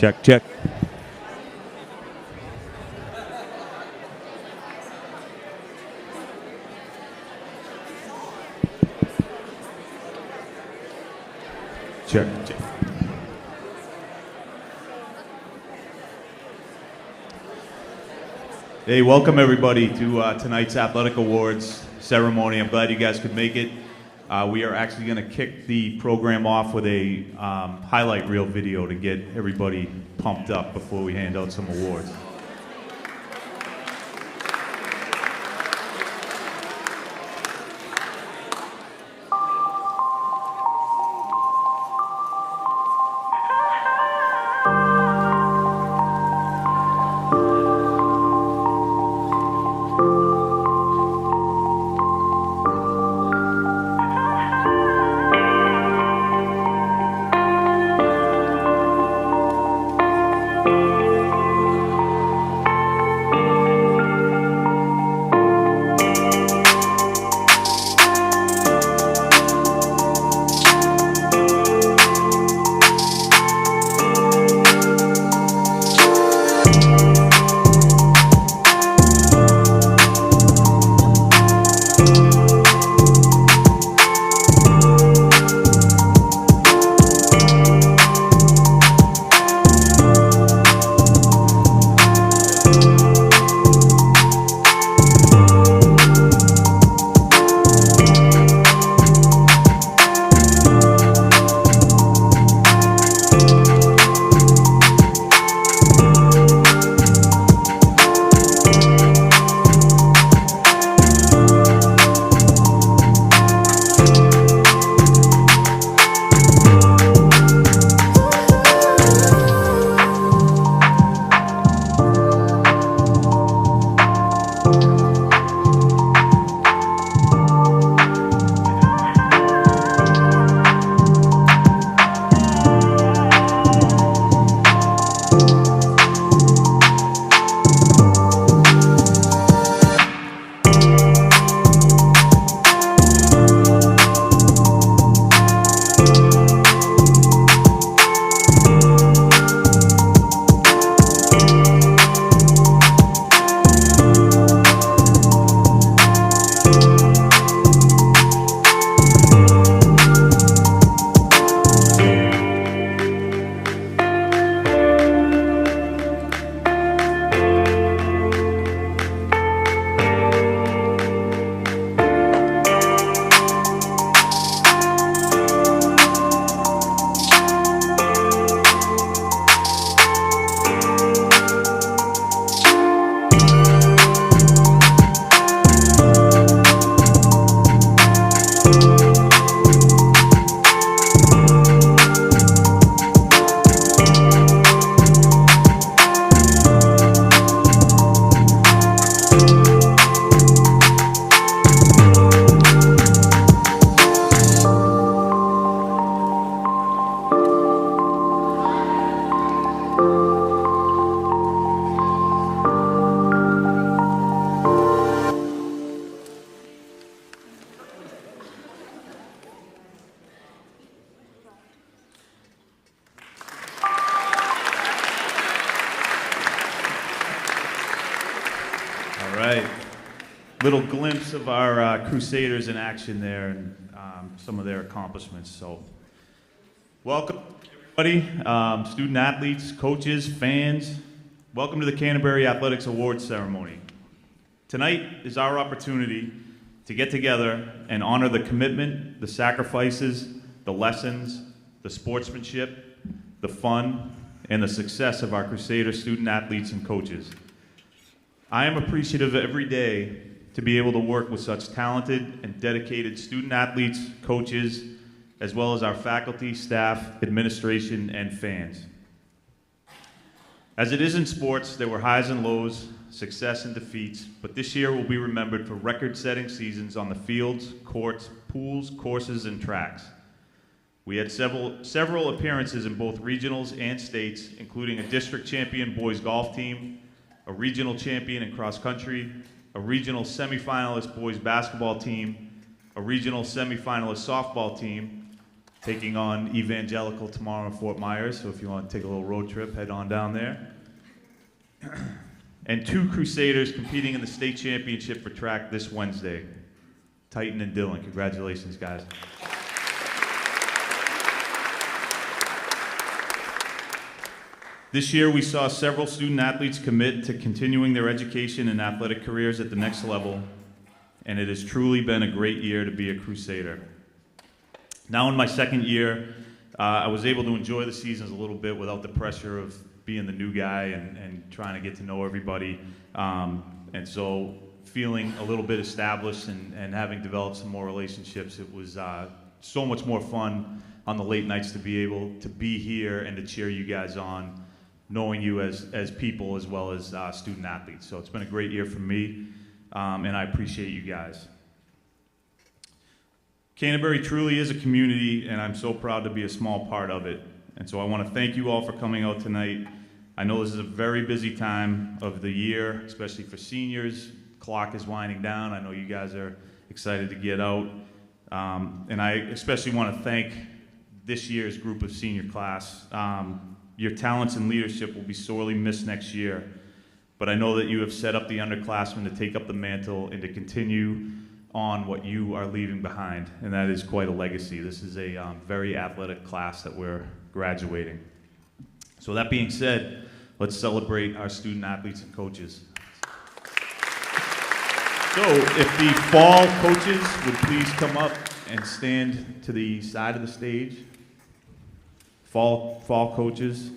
Check, check. Check, check. Hey, welcome everybody to tonight's Athletic Awards ceremony. I'm glad you guys could make it. We are actually going to kick the program off with a highlight reel video to get everybody pumped up before we hand out some awards. Little glimpse of our Crusaders in action there and some of their accomplishments. So, welcome everybody, student athletes, coaches, fans. Welcome to the Canterbury Athletics Awards Ceremony. Tonight is our opportunity to get together and honor the commitment, the sacrifices, the lessons, the sportsmanship, the fun, and the success of our Crusader student athletes and coaches. I am appreciative every day to be able to work with such talented and dedicated student athletes, coaches, as well as our faculty, staff, administration, and fans. As it is in sports, there were highs and lows, success and defeats, but this year will be remembered for record-setting seasons on the fields, courts, pools, courses, and tracks. We had several appearances in both regionals and states, including a district champion boys golf team, a regional champion in cross country, a regional semifinalist boys basketball team, a regional semifinalist softball team, taking on Evangelical tomorrow in Fort Myers, so if you want to take a little road trip, head on down there. And 2 Crusaders competing in the state championship for track this Wednesday, Titan and Dillon. Congratulations, guys. This year, we saw several student athletes commit to continuing their education and athletic careers at the next level, and it has truly been a great year to be a Crusader. Now in my second year, I was able to enjoy the seasons a little bit without the pressure of being the new guy and trying to get to know everybody. And so feeling a little bit established and having developed some more relationships, it was so much more fun on the late nights to be able to be here and to cheer you guys on, knowing you as people as well as student athletes. So it's been a great year for me, and I appreciate you guys. Canterbury truly is a community, and I'm so proud to be a small part of it. And so I want to thank you all for coming out tonight. I know this is a very busy time of the year, especially for seniors. Clock is winding down. I know you guys are excited to get out. And I especially want to thank this year's group of senior class. Your talents and leadership will be sorely missed next year, but I know that you have set up the underclassmen to take up the mantle and to continue on what you are leaving behind, and that is quite a legacy. This is a very athletic class that we're graduating. So that being said, let's celebrate our student athletes and coaches. So if the fall coaches would please come up and stand to the side of the stage. Fall coaches.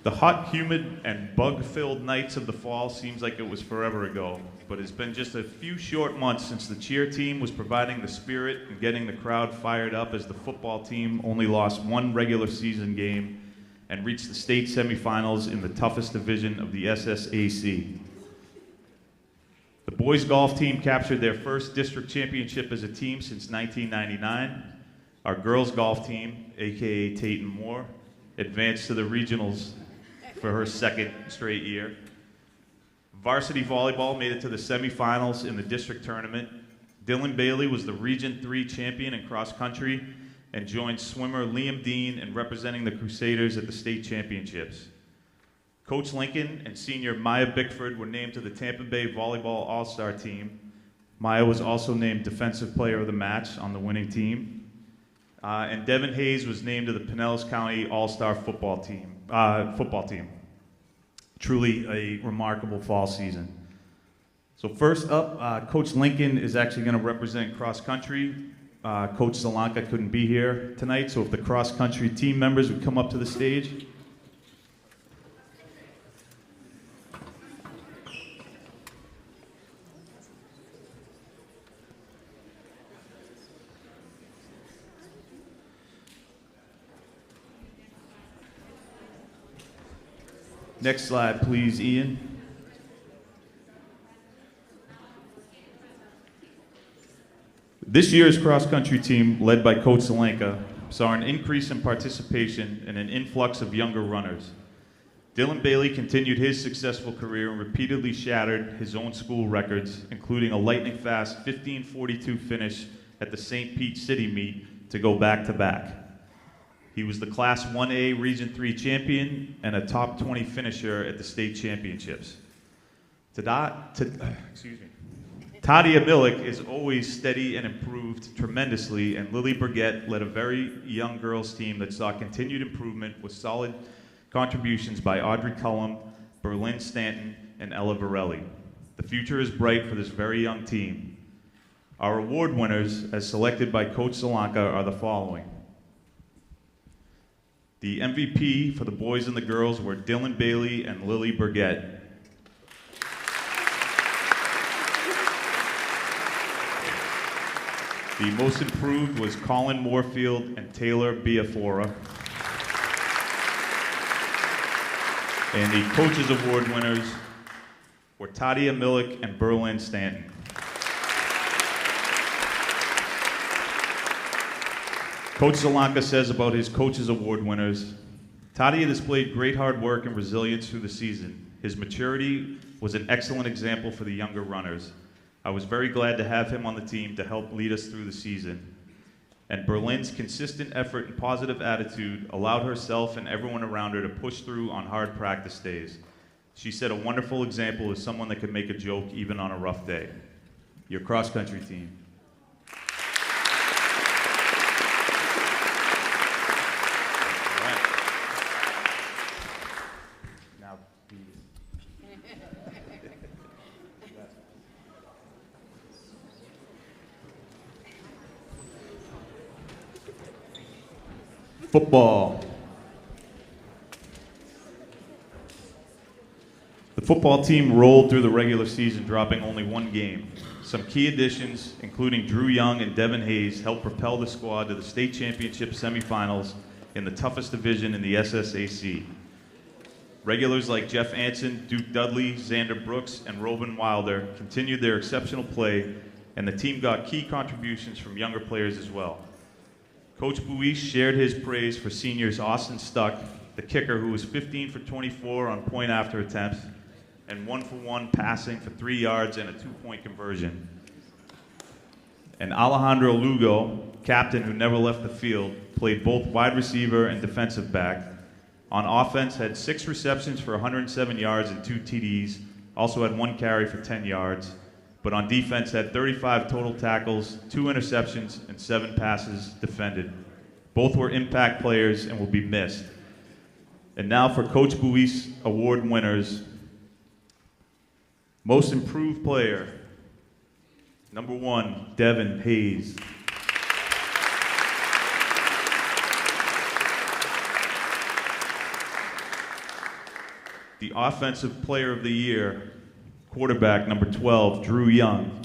The hot, humid, and bug-filled nights of the fall seems like it was forever ago, but it's been just a few short months since the cheer team was providing the spirit and getting the crowd fired up as the football team only lost 1 regular season game and reached the state semifinals in the toughest division of the SSAC. The boys golf team captured their first district championship as a team since 1999. Our girls golf team, aka Tate and Moore, advanced to the regionals for her 2nd straight year. Varsity Volleyball made it to the semifinals in the district tournament. Dylan Bailey was the Region 3 champion in cross country and joined swimmer Liam Dean in representing the Crusaders at the state championships. Coach Lincoln and senior Maya Bickford were named to the Tampa Bay Volleyball All-Star team. Maya was also named Defensive Player of the Match on the winning team. And Devin Hayes was named to the Pinellas County All-Star football team. Truly a remarkable fall season. So first up, Coach Lincoln is actually going to represent cross country. Coach Solanka couldn't be here tonight, so if the cross country team members would come up to the stage. Next slide, please, Ian. This year's cross-country team, led by Coach Solanka, saw an increase in participation and an influx of younger runners. Dylan Bailey continued his successful career and repeatedly shattered his own school records, including a lightning-fast 15:42 finish at the St. Pete City meet to go back-to-back. He was the Class 1A Region 3 champion and a top 20 finisher at the state championships. Tadia Milik is always steady and improved tremendously, and Lily Burgett led a very young girls team that saw continued improvement with solid contributions by Audrey Cullum, Berlin Stanton, and Ella Varelli. The future is bright for this very young team. Our award winners, as selected by Coach Solanka, are the following. The MVP for the boys and the girls were Dylan Bailey and Lily Burgett. The most improved was Colin Moorfield and Taylor Biafora. And the Coaches Award winners were Tadia Milik and Berlin Stanton. Coach Solanka says about his Coaches Award winners, Tadia displayed great hard work and resilience through the season. His maturity was an excellent example for the younger runners. I was very glad to have him on the team to help lead us through the season. And Berlin's consistent effort and positive attitude allowed herself and everyone around her to push through on hard practice days. She set a wonderful example as someone that could make a joke even on a rough day. Your cross-country team. All right. Now, football. The football team rolled through the regular season, dropping only one game. Some key additions, including Drew Young and Devin Hayes, helped propel the squad to the state championship semifinals in the toughest division in the SSAC. Regulars like Jeff Anson, Duke Dudley, Xander Brooks, and Robin Wilder continued their exceptional play, and the team got key contributions from younger players as well. Coach Buish shared his praise for seniors Austin Stuck, the kicker, who was 15 for 24 on point after attempts, and 1-for-1 passing for 3 yards and a 2-point conversion. And Alejandro Lugo, captain who never left the field, played both wide receiver and defensive back. On offense, had 6 receptions for 107 yards and 2 TDs, also had 1 carry for 10 yards. But on defense, had 35 total tackles, 2 interceptions, and 7 passes defended. Both were impact players and will be missed. And now for Coach Buish award winners. Most improved player, number 1, Devin Hayes. The offensive player of the year, quarterback number 12, Drew Young.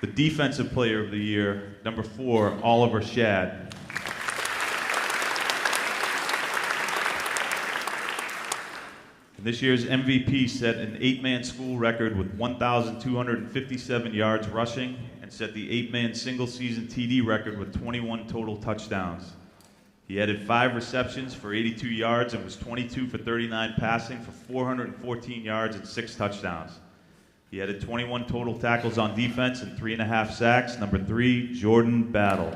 The defensive player of the year, number 4, Oliver Shad. And this year's MVP set an 8-man school record with 1,257 yards rushing and set the 8-man single-season TD record with 21 total touchdowns. He added 5 receptions for 82 yards and was 22 for 39 passing for 414 yards and 6 touchdowns. He added 21 total tackles on defense and 3.5 sacks. Number 3, Jordan Battle.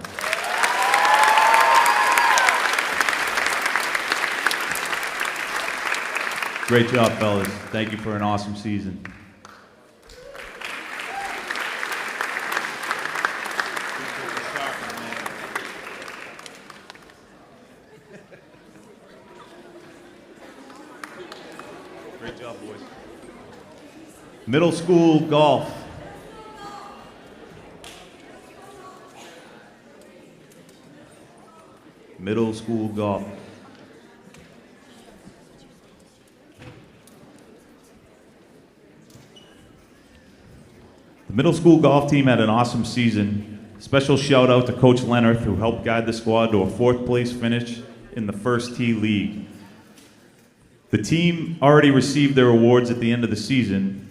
Great job, fellas. Thank you for an awesome season. Great job, boys. Middle school golf. Middle school golf. The middle school golf team had an awesome season. Special shout out to Coach Leonard, who helped guide the squad to a 4th place finish in the First Tee League. The team already received their awards at the end of the season,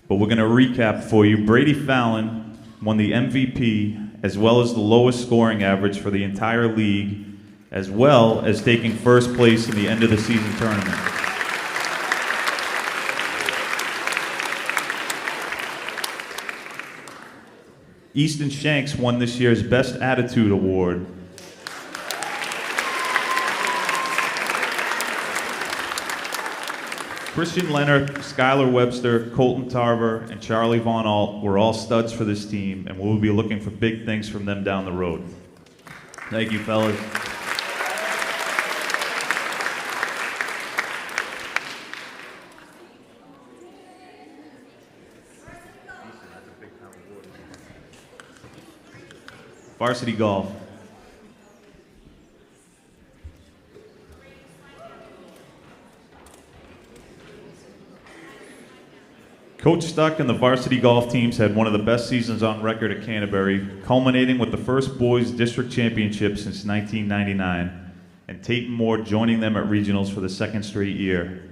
but we're going to recap for you. Brady Fallon won the MVP, as well as the lowest scoring average for the entire league, as well as taking first place in the end of the season tournament. Easton Shanks won this year's Best Attitude Award. Christian Leonard, Skylar Webster, Colton Tarver, and Charlie Von Alt were all studs for this team, and we'll be looking for big things from them down the road. Thank you, fellas. Varsity Golf. Coach Stuck and the varsity golf teams had one of the best seasons on record at Canterbury, culminating with the first boys district championship since 1999, and Tate and Moore joining them at regionals for the 2nd straight year.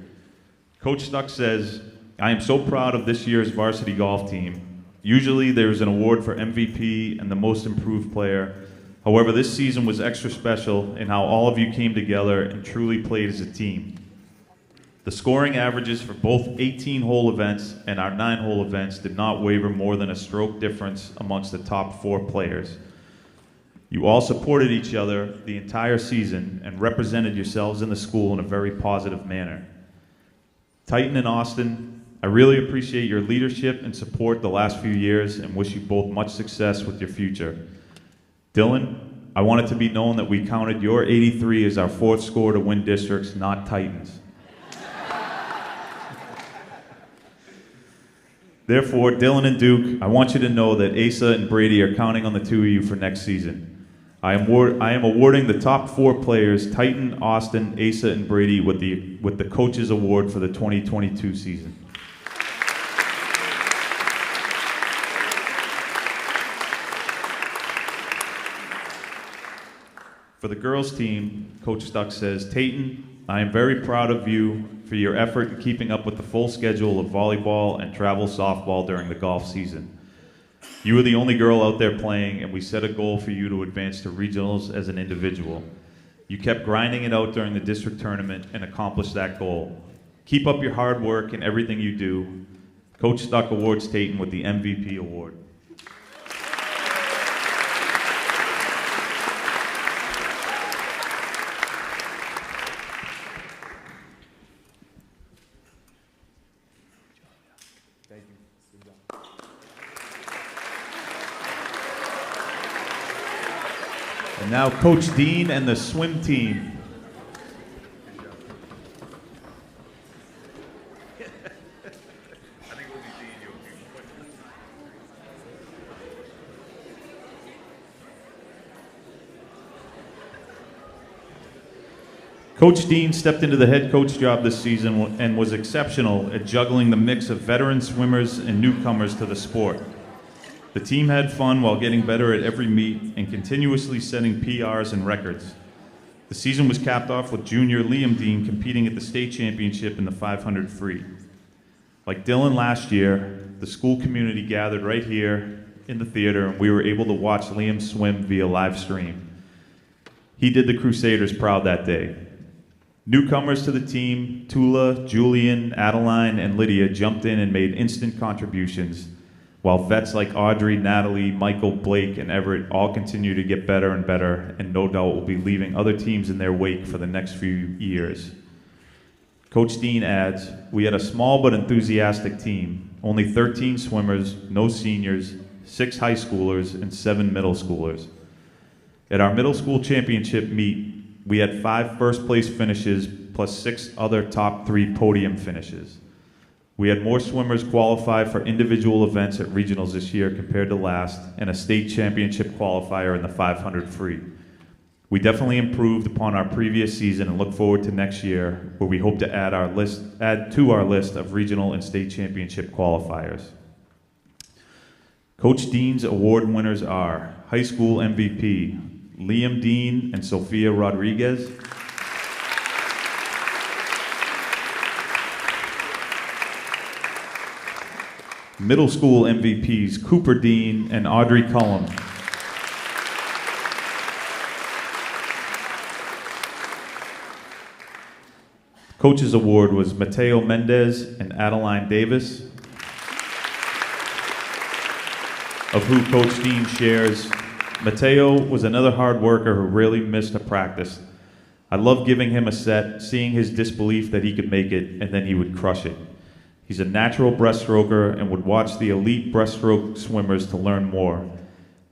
Coach Stuck says, "I am so proud of this year's varsity golf team. Usually there's an award for MVP and the most improved player. However, this season was extra special in how all of you came together and truly played as a team. The scoring averages for both 18-hole events and our 9-hole events did not waver more than a stroke difference amongst the top 4 players. You all supported each other the entire season and represented yourselves in the school in a very positive manner. Titan and Austin, I really appreciate your leadership and support the last few years and wish you both much success with your future. Dylan, I want it to be known that we counted your 83 as our 4th score to win districts, not Titans. Therefore, Dylan and Duke, I want you to know that Asa and Brady are counting on the 2 of you for next season. I am awarding the top 4 players, Titan, Austin, Asa, and Brady, with the Coaches Award for the 2022 season. For the girls' team, Coach Stuck says, Tayton, I am very proud of you for your effort in keeping up with the full schedule of volleyball and travel softball during the golf season. You were the only girl out there playing, and we set a goal for you to advance to regionals as an individual. You kept grinding it out during the district tournament and accomplished that goal. Keep up your hard work and everything you do. Coach Stuck awards Tayton with the MVP award. And now Coach Dean and the swim team. Coach Dean stepped into the head coach job this season and was exceptional at juggling the mix of veteran swimmers and newcomers to the sport. The team had fun while getting better at every meet and continuously setting PRs and records. The season was capped off with junior Liam Dean competing at the state championship in the 500 free. Like Dylan last year, the school community gathered right here in the theater and we were able to watch Liam swim via live stream. He did the Crusaders proud that day. Newcomers to the team, Tula, Julian, Adeline, and Lydia jumped in and made instant contributions, while vets like Audrey, Natalie, Michael, Blake, and Everett all continue to get better and better, and no doubt will be leaving other teams in their wake for the next few years. Coach Dean adds, we had a small but enthusiastic team, only 13 swimmers, no seniors, 6 high schoolers, and 7 middle schoolers. At our middle school championship meet, we had 5 first-place finishes plus 6 other top 3 podium finishes. We had more swimmers qualify for individual events at regionals this year compared to last, and a state championship qualifier in the 500 free. We definitely improved upon our previous season and look forward to next year, where we hope to add to our list of regional and state championship qualifiers. Coach Dean's award winners are high school MVP, Liam Dean and Sophia Rodriguez. Middle school MVPs, Cooper Dean and Audrey Cullum. Coach's award was Mateo Mendez and Adeline Davis, of who Coach Dean shares. Mateo was another hard worker who rarely missed a practice. I loved giving him a set, seeing his disbelief that he could make it, and then he would crush it. He's a natural breaststroker and would watch the elite breaststroke swimmers to learn more.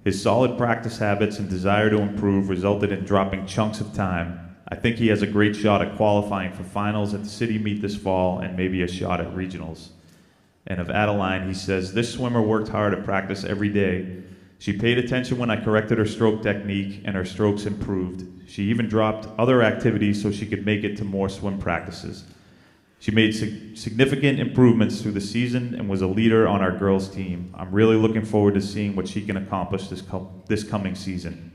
His solid practice habits and desire to improve resulted in dropping chunks of time. I think he has a great shot at qualifying for finals at the city meet this fall and maybe a shot at regionals. And of Adeline, he says, this swimmer worked hard at practice every day. She paid attention when I corrected her stroke technique and her strokes improved. She even dropped other activities so she could make it to more swim practices. She made significant improvements through the season and was a leader on our girls' team. I'm really looking forward to seeing what she can accomplish this coming season.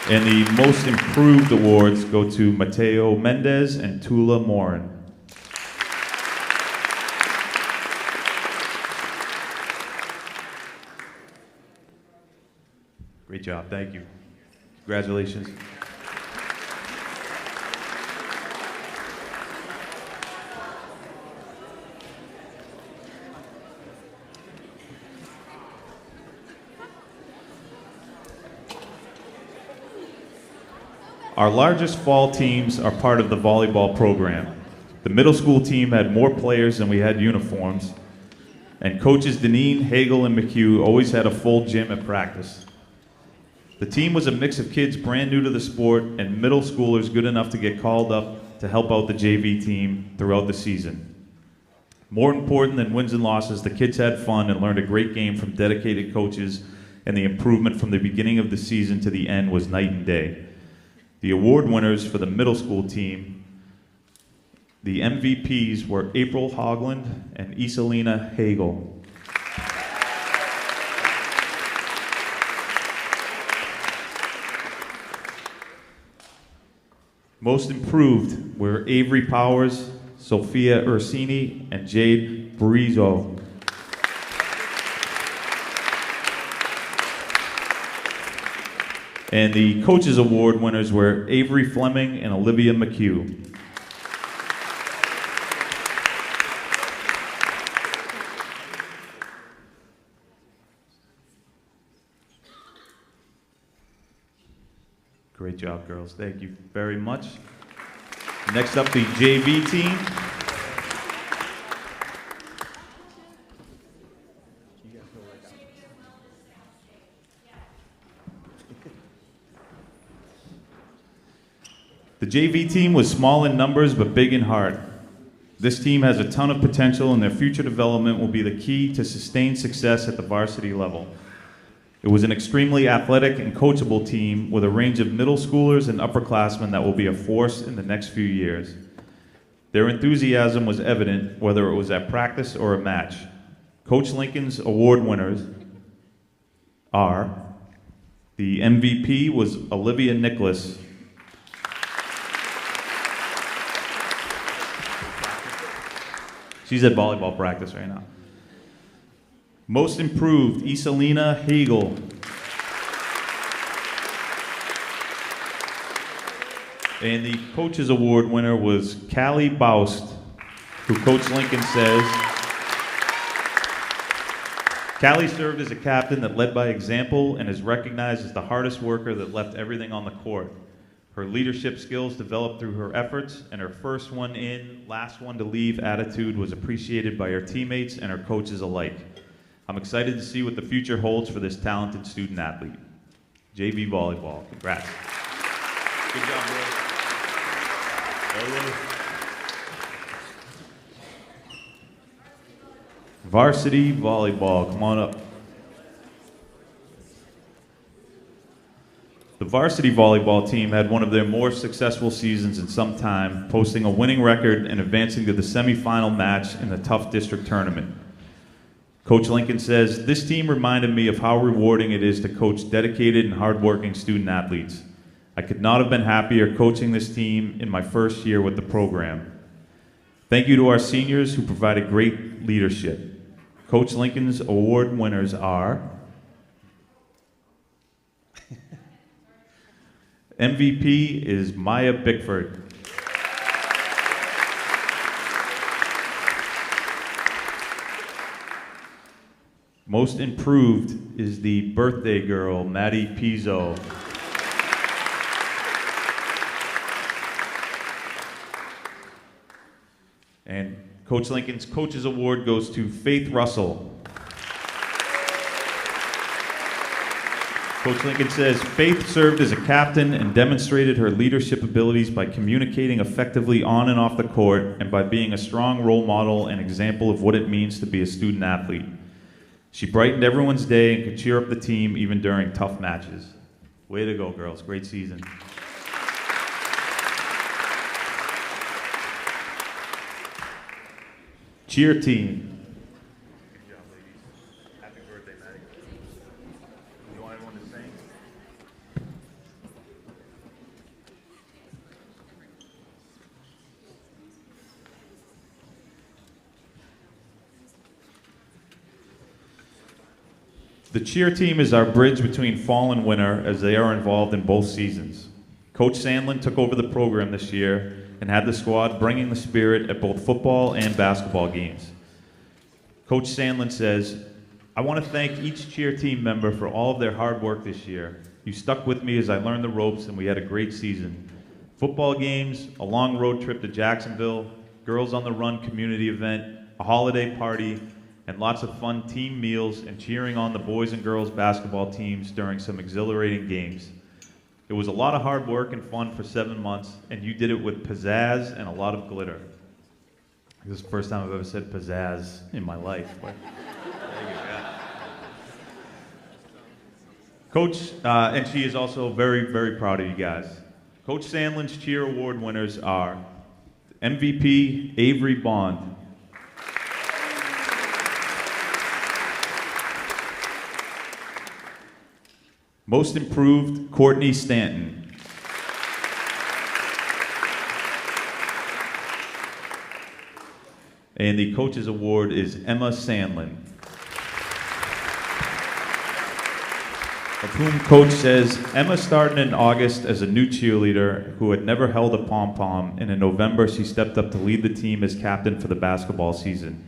And the most improved awards go to Mateo Mendez and Tula Morin. job. Thank you. Congratulations. Our largest fall teams are part of the volleyball program. The middle school team had more players than we had uniforms, and coaches Deneen, Hagel, and McHugh always had a full gym at practice. The team was a mix of kids brand new to the sport and middle schoolers good enough to get called up to help out the JV team throughout the season. More important than wins and losses, the kids had fun and learned a great game from dedicated coaches, and the improvement from the beginning of the season to the end was night and day. The award winners for the middle school team, the MVPs were April Hogland and Iselina Hagel. Most improved were Avery Powers, Sophia Ursini, and Jade Burizo. And the Coaches Award winners were Avery Fleming and Olivia McHugh. Great job, girls. Thank you very much. Next up, the JV team. The JV team was small in numbers but big in heart. This team has a ton of potential, and their future development will be the key to sustained success at the varsity level. It was an extremely athletic and coachable team with a range of middle schoolers and upperclassmen that will be a force in the next few years. Their enthusiasm was evident whether it was at practice or a match. Coach Lincoln's award winners are: the MVP was Olivia Nicholas. She's at volleyball practice right now. Most improved, Iselina Hagel. And the Coaches Award winner was Callie Baust, who Coach Lincoln says, Callie served as a captain that led by example and is recognized as the hardest worker that left everything on the court. Her leadership skills developed through her efforts, and her first one in, last one to leave attitude was appreciated by her teammates and her coaches alike. I'm excited to see what the future holds for this talented student athlete. JV Volleyball, congrats. Good job, boys. Varsity Volleyball, come on up. The Varsity Volleyball team had one of their more successful seasons in some time, posting a winning record and advancing to the semifinal match in the tough district tournament. Coach Lincoln says, this team reminded me of how rewarding it is to coach dedicated and hardworking student athletes. I could not have been happier coaching this team in my first year with the program. Thank you to our seniors who provided great leadership. Coach Lincoln's award winners are MVP is Maya Bickford. Most improved is the birthday girl, Maddie Pizzo. And Coach Lincoln's Coaches Award goes to Faith Russell. Coach Lincoln says, Faith served as a captain and demonstrated her leadership abilities by communicating effectively on and off the court and by being a strong role model and example of what it means to be a student athlete. She brightened everyone's day and could cheer up the team even during tough matches. Way to go, girls. Great season. Cheer team. Good job, ladies. Happy birthday, Maddie. You want everyone to sing? The cheer team is our bridge between fall and winter as they are involved in both seasons. Coach Sandlin took over the program this year and had the squad bringing the spirit at both football and basketball games. Coach Sandlin says, "I want to thank each cheer team member for all of their hard work this year. You stuck with me as I learned the ropes and we had a great season. Football games, a long road trip to Jacksonville, Girls on the Run community event, a holiday party, and lots of fun team meals and cheering on the boys and girls basketball teams during some exhilarating games. It was a lot of hard work and fun for 7 months, and you did it with pizzazz and a lot of glitter." This is the first time I've ever said pizzazz in my life. But Coach, and she is also very, very proud of you guys. Coach Sandlin's Cheer Award winners are MVP Avery Bond, Most Improved Courtney Stanton, and the Coach's Award is Emma Sandlin, of whom Coach says, "Emma started in August as a new cheerleader who had never held a pom-pom, and in November she stepped up to lead the team as captain for the basketball season.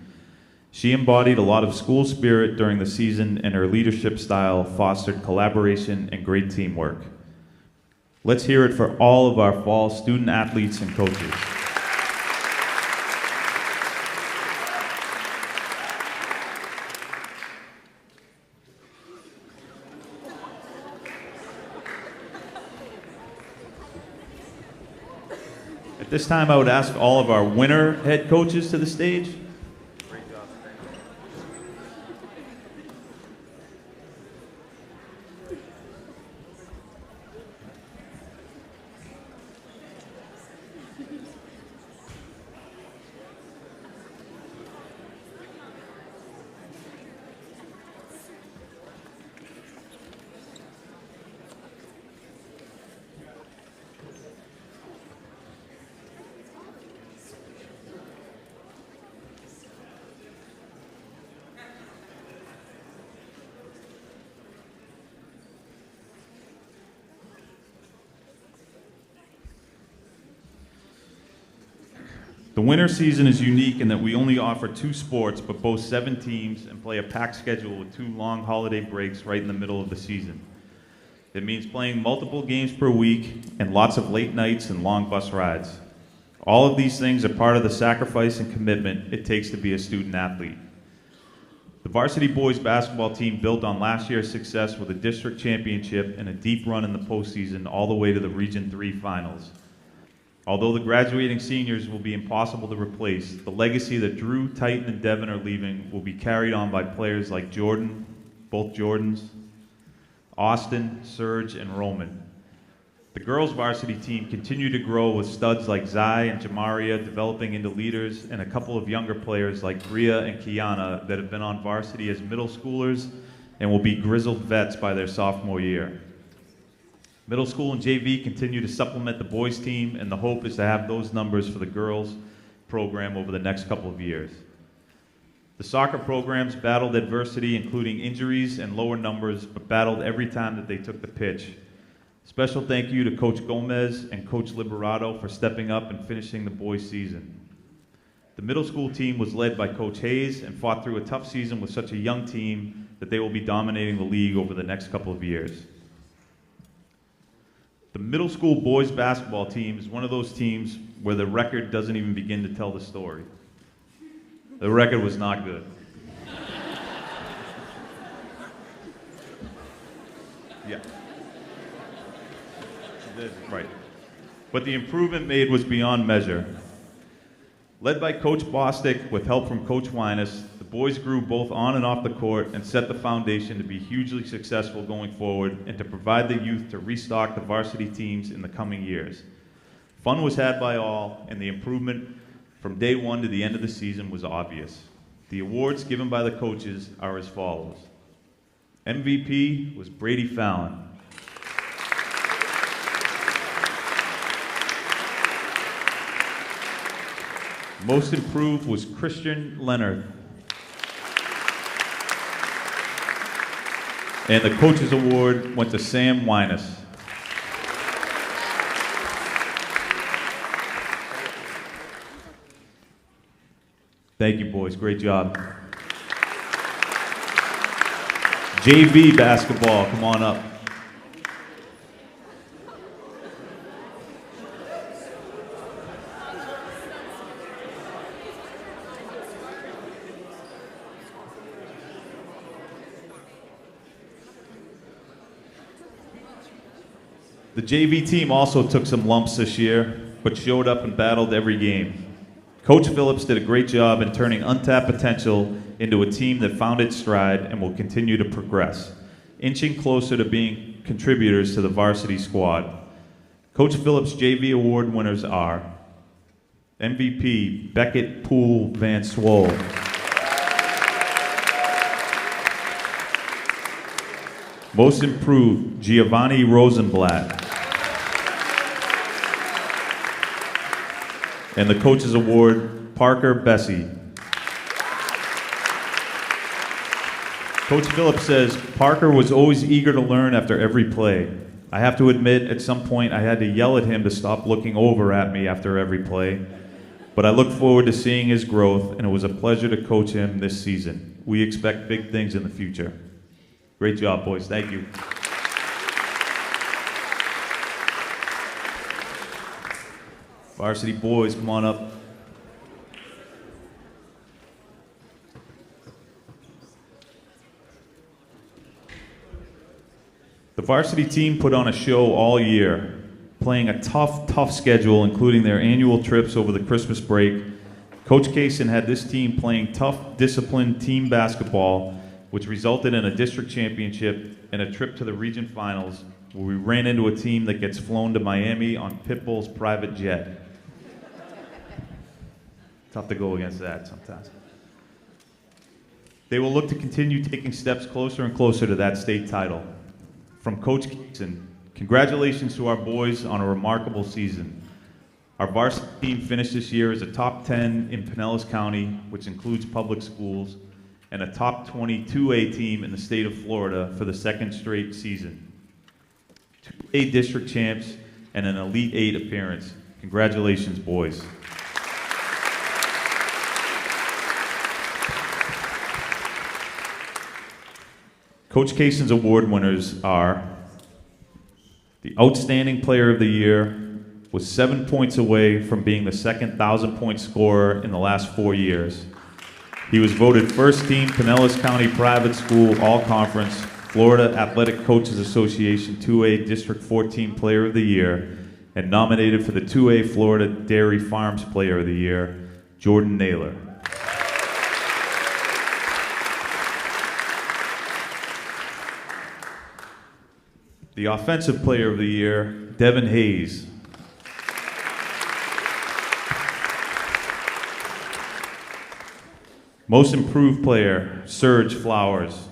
She embodied a lot of school spirit during the season, and her leadership style fostered collaboration and great teamwork." Let's hear it for all of our fall student athletes and coaches. At this time, I would ask all of our winner head coaches to the stage. The winter season is unique in that we only offer 2 sports, but boast 7 teams and play a packed schedule with 2 long holiday breaks right in the middle of the season. It means playing multiple games per week and lots of late nights and long bus rides. All of these things are part of the sacrifice and commitment it takes to be a student athlete. The varsity boys basketball team built on last year's success with a district championship and a deep run in the postseason all the way to the Region 3 finals. Although the graduating seniors will be impossible to replace, the legacy that Drew, Titan, and Devin are leaving will be carried on by players like Jordan, both Jordans, Austin, Serge, and Roman. The girls' varsity team continue to grow with studs like Zai and Jamaria developing into leaders, and a couple of younger players like Bria and Kiana that have been on varsity as middle schoolers and will be grizzled vets by their sophomore year. Middle school and JV continue to supplement the boys team, and the hope is to have those numbers for the girls program over the next couple of years. The soccer programs battled adversity, including injuries and lower numbers, but battled every time that they took the pitch. Special thank you to Coach Gomez and Coach Liberato for stepping up and finishing the boys' season. The middle school team was led by Coach Hayes and fought through a tough season with such a young team that they will be dominating the league over the next couple of years. The middle school boys basketball team is one of those teams where the record doesn't even begin to tell the story. The record was not good. Yeah. Right. But the improvement made was beyond measure. Led by Coach Bostic with help from Coach Winus, the boys grew both on and off the court and set the foundation to be hugely successful going forward and to provide the youth to restock the varsity teams in the coming years. Fun was had by all, and the improvement from day one to the end of the season was obvious. The awards given by the coaches are as follows. MVP was Brady Fallon. Most Improved was Christian Leonard. And the Coaches Award went to Sam Winus. Thank you, boys. Great job. JV basketball, come on up. The JV team also took some lumps this year, but showed up and battled every game. Coach Phillips did a great job in turning untapped potential into a team that found its stride and will continue to progress, inching closer to being contributors to the varsity squad. Coach Phillips' JV award winners are MVP Beckett Poole Van Swole, Most Improved Giovanni Rosenblatt, and the Coaches Award, Parker Bessie. Coach Phillips says, Parker was always eager to learn after every play. I have to admit, at some point I had to yell at him to stop looking over at me after every play. But I look forward to seeing his growth, and it was a pleasure to coach him this season. We expect big things in the future. Great job, boys. Thank you. Varsity boys, come on up. The varsity team put on a show all year, playing a tough schedule, including their annual trips over the Christmas break. Coach Kaysen had this team playing tough, disciplined team basketball, which resulted in a district championship and a trip to the region finals, where we ran into a team that gets flown to Miami on Pitbull's private jet. Tough to go against that sometimes. They will look to continue taking steps closer and closer to that state title. From Coach Kaysen, congratulations to our boys on a remarkable season. Our varsity team finished this year as a top 10 in Pinellas County, which includes public schools, and a top 20 2A team in the state of Florida for the second straight season. 2A district champs and an Elite 8 appearance. Congratulations, boys. Coach Kaysen's award winners are the Outstanding Player of the Year, was 7 points away from being the second 1,000-point scorer in the last 4 years. He was voted first team Pinellas County Private School All-Conference, Florida Athletic Coaches Association 2A District 14 Player of the Year, and nominated for the 2A Florida Dairy Farms Player of the Year, Jordan Naylor. The Offensive Player of the Year, Devin Hayes. Most Improved Player, Serge Flowers.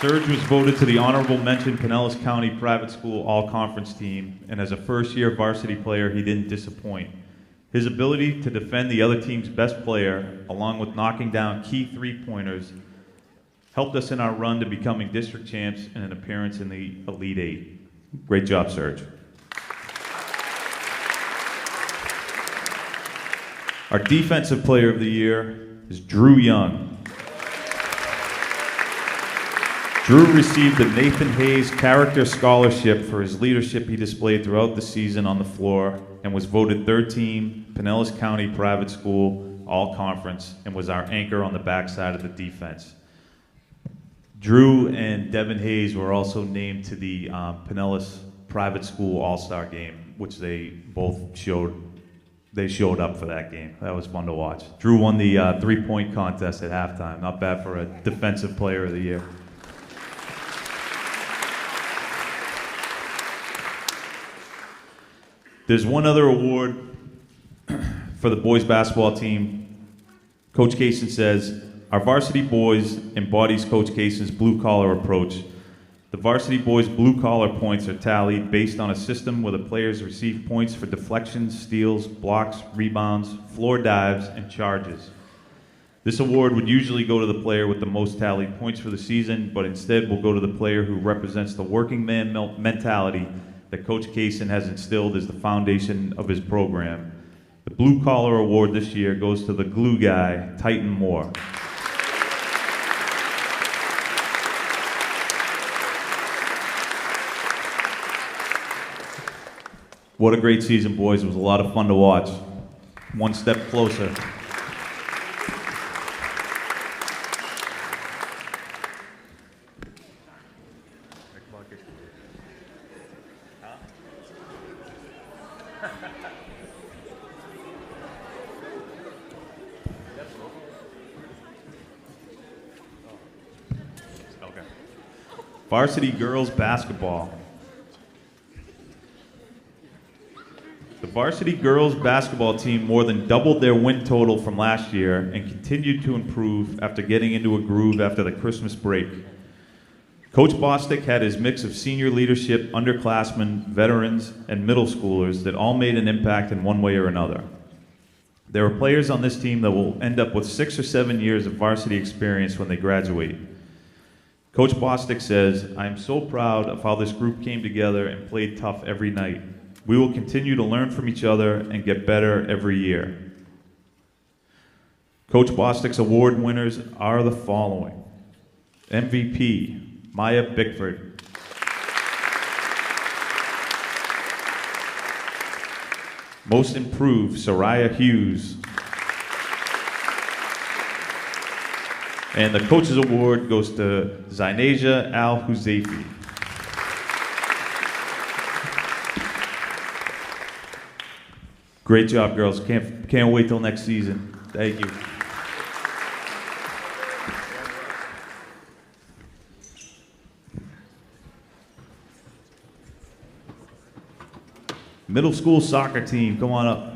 Serge was voted to the Honorable Mention Pinellas County Private School All-Conference Team, and as a first-year varsity player, he didn't disappoint. His ability to defend the other team's best player, along with knocking down key three-pointers, helped us in our run to becoming district champs and an appearance in the Elite 8. Great job, Serge. Our Defensive Player of the Year is Drew Young. Drew received the Nathan Hayes Character Scholarship for his leadership he displayed throughout the season on the floor, and was voted third team Pinellas County Private School All-Conference, and was our anchor on the backside of the defense. Drew and Devin Hayes were also named to the Pinellas Private School All-Star Game, which they both showed up for that game. That was fun to watch. Drew won the three-point contest at halftime. Not bad for a Defensive Player of the Year. There's one other award for the boys basketball team. Coach Kaysen says, our varsity boys embodies Coach Kaysen's blue-collar approach. The varsity boys' blue-collar points are tallied based on a system where the players receive points for deflections, steals, blocks, rebounds, floor dives, and charges. This award would usually go to the player with the most tallied points for the season, but instead will go to the player who represents the working man mentality that Coach Kaysen has instilled as the foundation of his program. The Blue Collar Award this year goes to the glue guy, Titan Moore. What a great season, boys. It was a lot of fun to watch. One step closer. Okay. Varsity girls basketball. The varsity girls basketball team more than doubled their win total from last year and continued to improve after getting into a groove after the Christmas break. Coach Bostic had his mix of senior leadership, underclassmen, veterans, and middle schoolers that all made an impact in one way or another. There are players on this team that will end up with 6 or 7 years of varsity experience when they graduate. Coach Bostic says, "I am so proud of how this group came together and played tough every night. We will continue to learn from each other and get better every year." Coach Bostic's award winners are the following. MVP, Maya Bickford. Most improved, Soraya Hughes. And the coach's award goes to Zainasia Al-Huzaifi. Great job, girls. Can't wait till next season. Thank you. Middle school soccer team, come on up.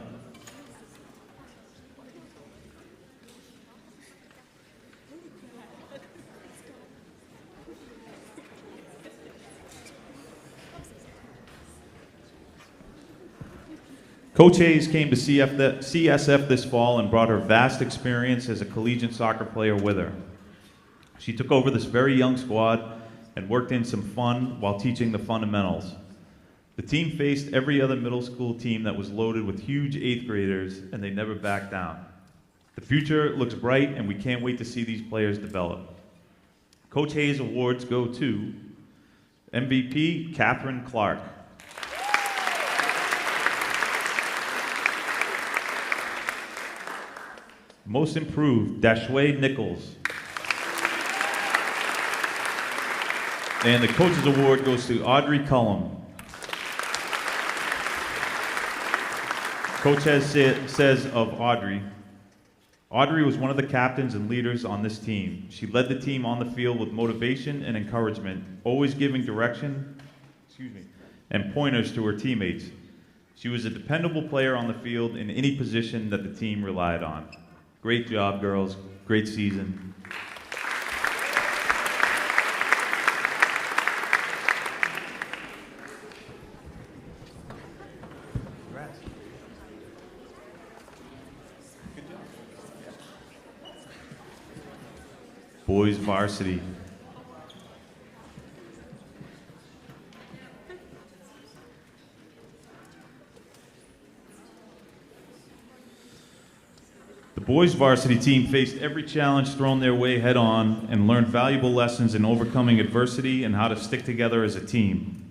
Coach Hayes came to CSF this fall and brought her vast experience as a collegiate soccer player with her. She took over this very young squad and worked in some fun while teaching the fundamentals. The team faced every other middle school team that was loaded with huge 8th graders, and they never backed down. The future looks bright, and we can't wait to see these players develop. Coach Hayes' awards go to MVP, Catherine Clark. Most improved, Dashway Nichols. And the coach's award goes to Audrey Cullum. Coach says of Audrey was one of the captains and leaders on this team. She led the team on the field with motivation and encouragement, always giving direction, and pointers to her teammates. She was a dependable player on the field in any position that the team relied on. Great job, girls. Great season. Congrats. Good job. Boys varsity. The boys varsity team faced every challenge thrown their way head on and learned valuable lessons in overcoming adversity and how to stick together as a team.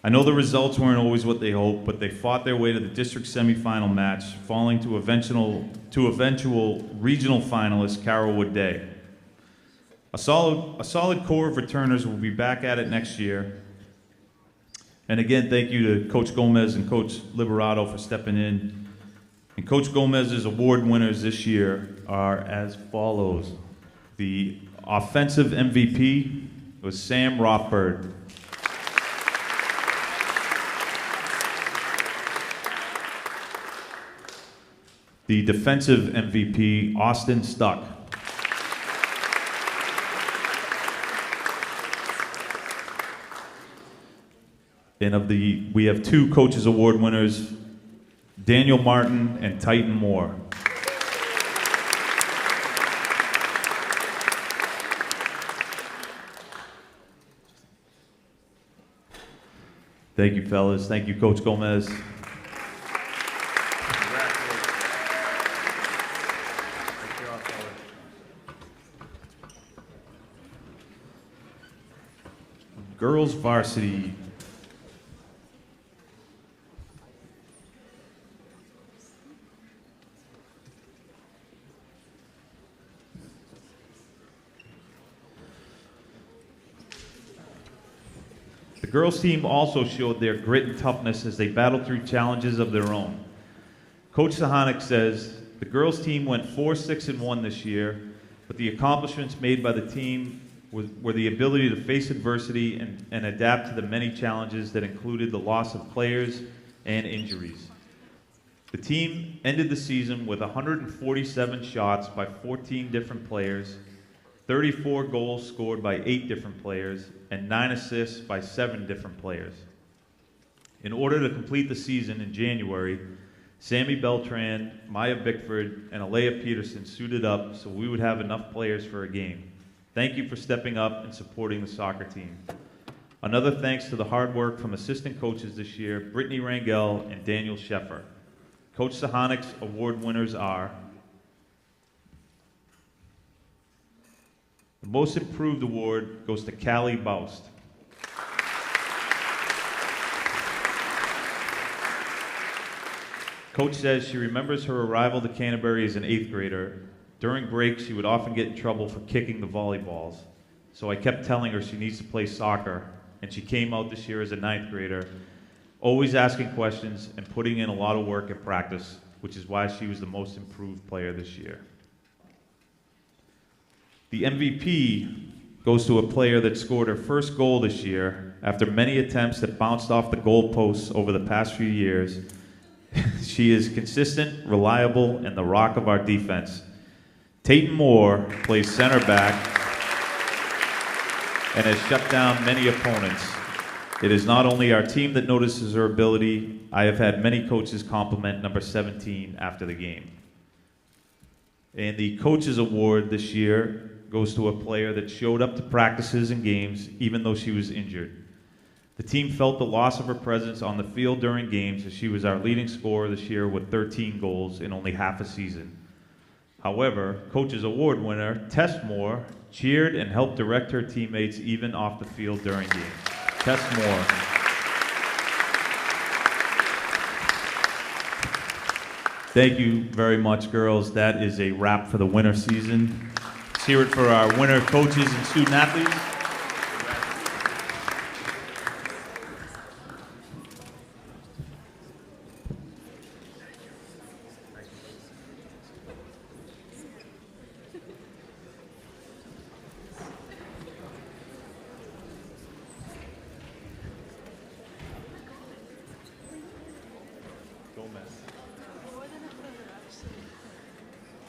I know the results weren't always what they hoped, but they fought their way to the district semifinal match, falling to eventual regional finalist Carrollwood Day. A solid core of returners will be back at it next year. And again, thank you to Coach Gomez and Coach Liberato for stepping in. And Coach Gomez's award winners this year are as follows. The offensive MVP was Sam Rothberg. The defensive MVP, Austin Stuck. And we have 2 Coaches Award winners, Daniel Martin and Titan Moore. Thank you, fellas. Thank you, Coach Gomez. Girls varsity. The girls team also showed their grit and toughness as they battled through challenges of their own. Coach Sahanik says, the girls team went 4-6-1 this year, but the accomplishments made by the team were the ability to face adversity and adapt to the many challenges that included the loss of players and injuries. The team ended the season with 147 shots by 14 different players, 34 goals scored by 8 different players, and 9 assists by 7 different players. In order to complete the season in January, Sammy Beltran, Maya Bickford, and Alea Peterson suited up so we would have enough players for a game. Thank you for stepping up and supporting the soccer team. Another thanks to the hard work from assistant coaches this year, Brittany Rangel and Daniel Sheffer. Coach Sahanik's award winners are: the Most Improved Award goes to Callie Baust. Coach says she remembers her arrival to Canterbury as an 8th grader. During breaks, she would often get in trouble for kicking the volleyballs. So I kept telling her she needs to play soccer, and she came out this year as a 9th grader, always asking questions and putting in a lot of work at practice, which is why she was the most improved player this year. The MVP goes to a player that scored her first goal this year after many attempts that bounced off the goalposts over the past few years. She is consistent, reliable, and the rock of our defense. Tayton Moore plays center back and has shut down many opponents. It is not only our team that notices her ability. I have had many coaches compliment number 17 after the game. And the Coaches Award this year goes to a player that showed up to practices and games even though she was injured. The team felt the loss of her presence on the field during games as she was our leading scorer this year with 13 goals in only half a season. However, Coaches Award winner Tess Moore cheered and helped direct her teammates even off the field during games. Tess Moore. Thank you very much, girls. That is a wrap for the winter season. Let's hear it for our winter coaches and student athletes.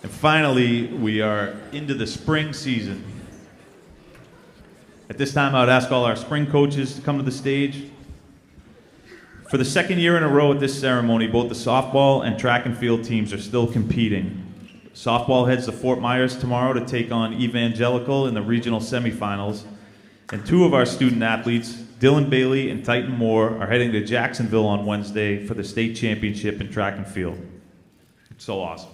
And finally, we are into the spring season. At this time, I would ask all our spring coaches to come to the stage. For the second year in a row at this ceremony, both the softball and track and field teams are still competing. Softball heads to Fort Myers tomorrow to take on Evangelical in the regional semifinals. And 2 of our student athletes, Dylan Bailey and Tayton Moore, are heading to Jacksonville on Wednesday for the state championship in track and field. It's so awesome.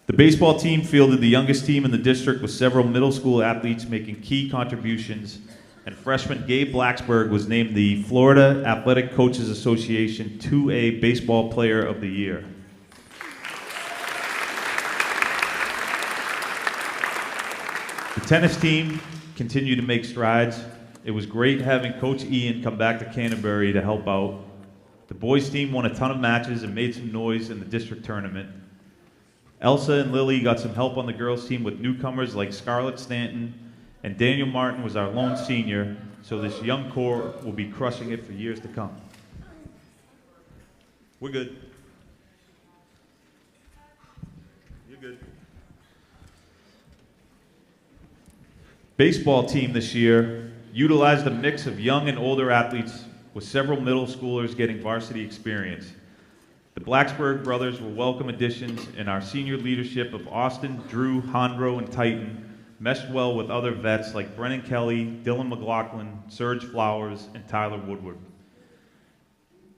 The baseball team fielded the youngest team in the district with several middle school athletes making key contributions, and freshman Gabe Blacksburg was named the Florida Athletic Coaches Association 2A Baseball Player of the Year. The tennis team continued to make strides. It was great having Coach Ian come back to Canterbury to help out. The boys team won a ton of matches and made some noise in the district tournament. Elsa and Lily got some help on the girls team with newcomers like Scarlett Stanton, and Daniel Martin was our lone senior, so this young core will be crushing it for years to come. We're good. You're good. Baseball team this year utilized a mix of young and older athletes with several middle schoolers getting varsity experience. The Blacksburg brothers were welcome additions, and our senior leadership of Austin, Drew, Hondro, and Titan meshed well with other vets like Brennan Kelly, Dylan McLaughlin, Serge Flowers, and Tyler Woodward.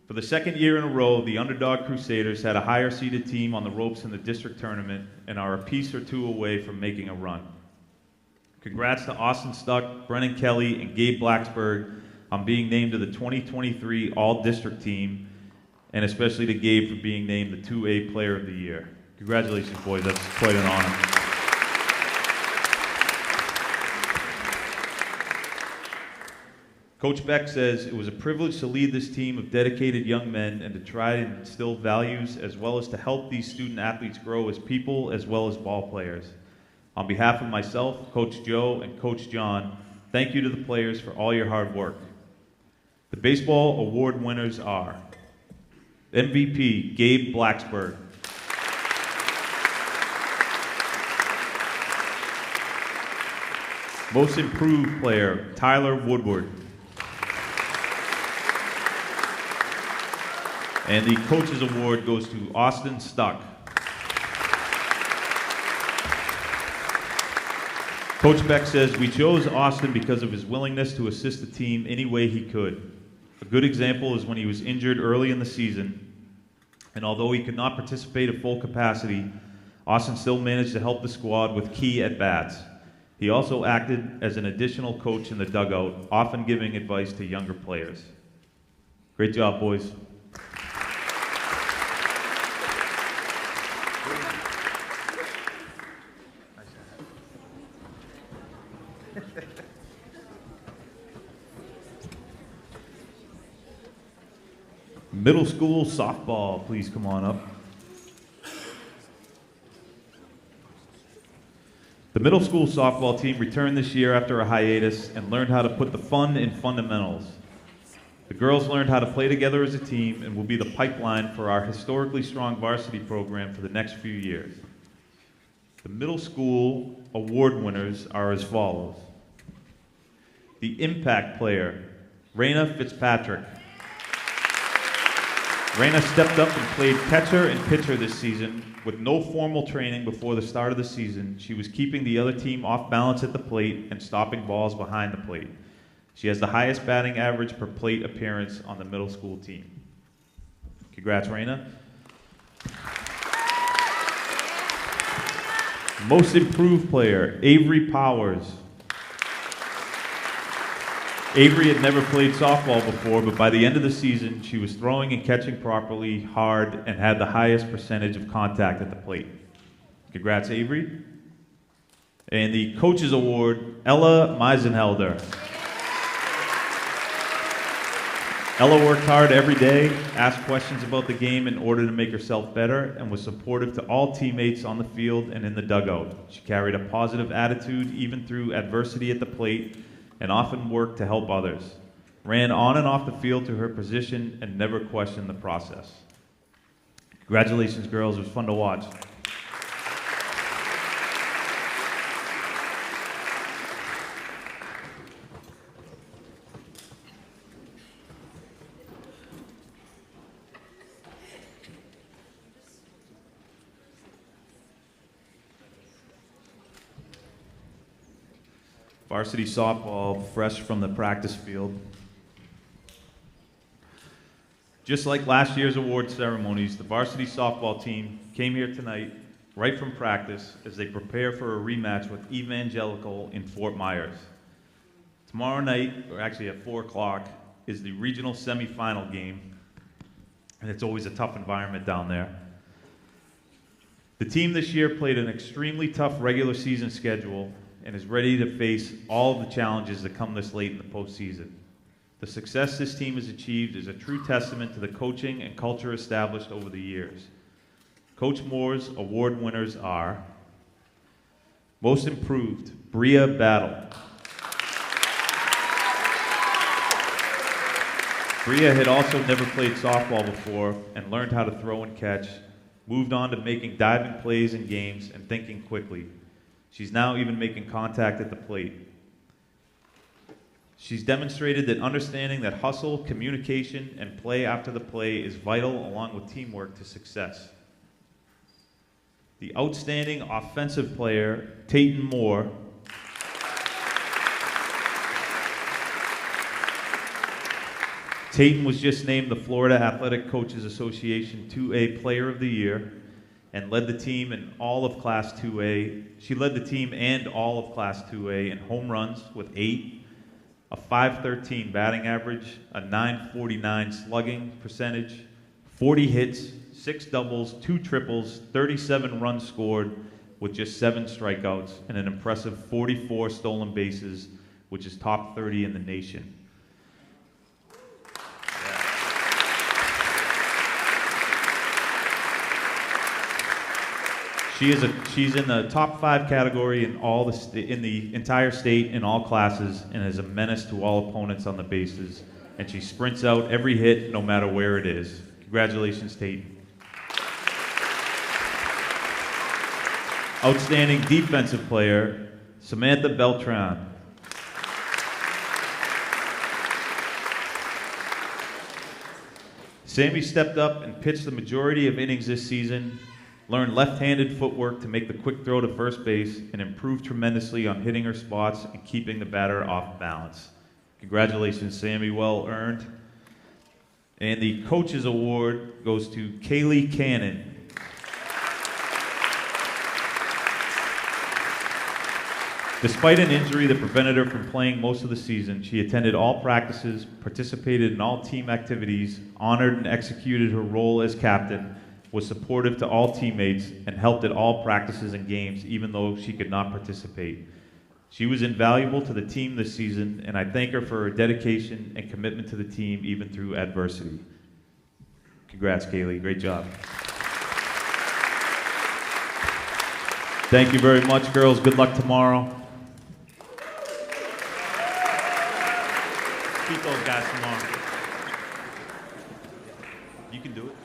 For the second year in a row, the Underdog Crusaders had a higher seeded team on the ropes in the district tournament and are a piece or two away from making a run. Congrats to Austin Stuck, Brennan Kelly, and Gabe Blacksburg on being named to the 2023 All-District team, and especially to Gabe for being named the 2A Player of the Year. Congratulations, boys. That's quite an honor. Coach Beck says, it was a privilege to lead this team of dedicated young men and to try and instill values as well as to help these student athletes grow as people as well as ball players. On behalf of myself, Coach Joe, and Coach John, thank you to the players for all your hard work. The baseball award winners are MVP, Gabe Blacksburg. Most improved player, Tyler Woodward. And the coach's award goes to Austin Stuck. Coach Beck says, we chose Austin because of his willingness to assist the team any way he could. A good example is when he was injured early in the season, and although he could not participate at full capacity, Austin still managed to help the squad with key at-bats. He also acted as an additional coach in the dugout, often giving advice to younger players. Great job, boys. Middle school softball, please come on up. The middle school softball team returned this year after a hiatus and learned how to put the fun in fundamentals. The girls learned how to play together as a team and will be the pipeline for our historically strong varsity program for the next few years. The middle school award winners are as follows. The impact player, Raina Fitzpatrick. Raina stepped up and played catcher and pitcher this season. With no formal training before the start of the season, she was keeping the other team off balance at the plate and stopping balls behind the plate. She has the highest batting average per plate appearance on the middle school team. Congrats, Raina. Most improved player, Avery Powers. Avery had never played softball before, but by the end of the season, she was throwing and catching properly, hard, and had the highest percentage of contact at the plate. Congrats, Avery. And the Coach's Award, Ella Meisenhelder. Ella worked hard every day, asked questions about the game in order to make herself better, and was supportive to all teammates on the field and in the dugout. She carried a positive attitude even through adversity at the plate, and often worked to help others, ran on and off the field to her position, and never questioned the process. Congratulations, girls. It was fun to watch. Varsity Softball, fresh from the practice field. Just like last year's award ceremonies, the Varsity Softball team came here tonight, right from practice, as they prepare for a rematch with Evangelical in Fort Myers. Tomorrow night, or actually at 4 o'clock, is the regional semifinal game, and it's always a tough environment down there. The team this year played an extremely tough regular season schedule and is ready to face all of the challenges that come this late in the postseason. The success this team has achieved is a true testament to the coaching and culture established over the years. Coach Moore's award winners are Most Improved, Bria Battle. Bria had also never played softball before and learned how to throw and catch, moved on to making diving plays in games and thinking quickly. She's now even making contact at the plate. She's demonstrated that understanding that hustle, communication, and play after the play is vital along with teamwork to success. The outstanding offensive player, Tayton Moore. Tayton was just named the Florida Athletic Coaches Association 2A Player of the Year and led the team in all of Class 2A. She led the team and all of Class 2A in home runs with 8, a .513 batting average, a .949 slugging percentage, 40 hits, 6 doubles, 2 triples, 37 runs scored with just 7 strikeouts, and an impressive 44 stolen bases, which is top 30 in the nation. She's in the top 5 category in in the entire state in all classes, and is a menace to all opponents on the bases. And she sprints out every hit, no matter where it is. Congratulations, Tate. Outstanding defensive player, Samantha Beltran. Sammy stepped up and pitched the majority of innings this season, learned left-handed footwork to make the quick throw to first base, and improved tremendously on hitting her spots and keeping the batter off balance. Congratulations, Sammy, well earned. And the Coaches Award goes to Kaylee Cannon. Despite an injury that prevented her from playing most of the season, she attended all practices, participated in all team activities, honored and executed her role as captain, was supportive to all teammates, and helped at all practices and games, even though she could not participate. She was invaluable to the team this season, and I thank her for her dedication and commitment to the team, even through adversity. Congrats, Kaylee. Great job. Thank you very much, girls. Good luck tomorrow. Beat those guys tomorrow. You can do it.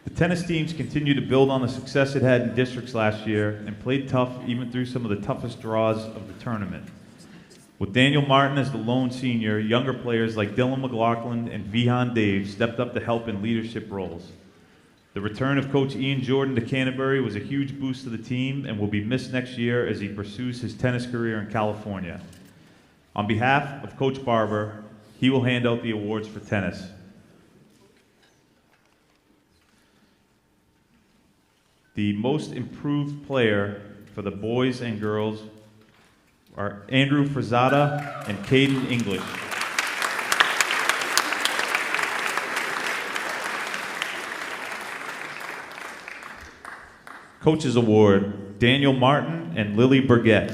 The tennis teams continue to build on the success it had in districts last year and played tough even through some of the toughest draws of the tournament. With Daniel Martin as the lone senior, younger players like Dylan McLaughlin and Vihan Dave stepped up to help in leadership roles. The return of Coach Ian Jordan to Canterbury was a huge boost to the team and will be missed next year as he pursues his tennis career in California. On behalf of Coach Barber, he will hand out the awards for tennis. The most improved player for the boys and girls are Andrew Frazada and Caden English. Coaches Award, Daniel Martin and Lily Burgett.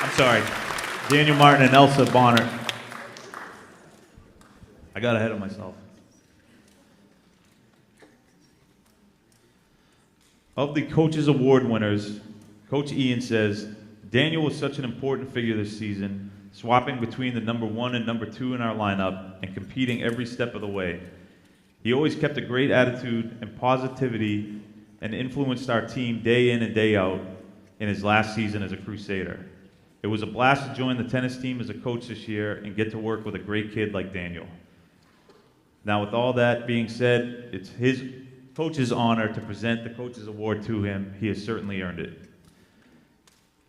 I'm sorry, Daniel Martin and Elsa Bonner. I got ahead of myself. Of the Coaches Award winners, Coach Ian says, Daniel was such an important figure this season, swapping between the number 1 and number 2 in our lineup and competing every step of the way. He always kept a great attitude and positivity and influenced our team day in and day out in his last season as a Crusader. It was a blast to join the tennis team as a coach this year and get to work with a great kid like Daniel. Now, with all that being said, it's his coach's honor to present the Coaches Award to him. He has certainly earned it.